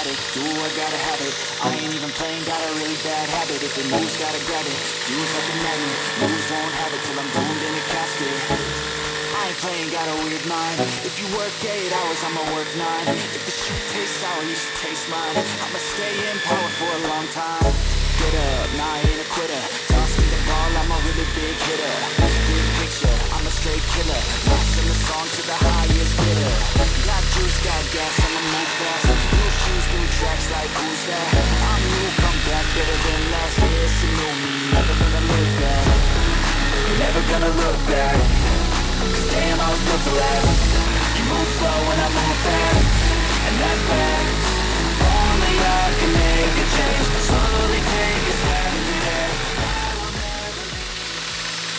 automatic, do I gotta have it. I ain't even playing, got a really bad habit. If it moves, gotta grab it, feels like a magnet. Moves won't have it till I'm doomed in a casket. I ain't playing, got a weird mind. If you work 8 hours, I'ma work 9. If the shit tastes sour, you should taste mine. I'ma stay in power for a long time. Get up, nah, I ain't a quitter. Toss me the ball, I'm a really big hitter. Big picture, I'm a straight killer. Passing the song to the highest bidder. Got juice, got gas, I'ma move fast. New shoes, new tracks, like who's that? I'm new, come back, better than last. Yeah, it's a new me, never gonna look back. Never gonna look back. Cause damn, I was built to last. You move slow and I move fast, and that's facts. Only I can make a change. Slowly take a step into that.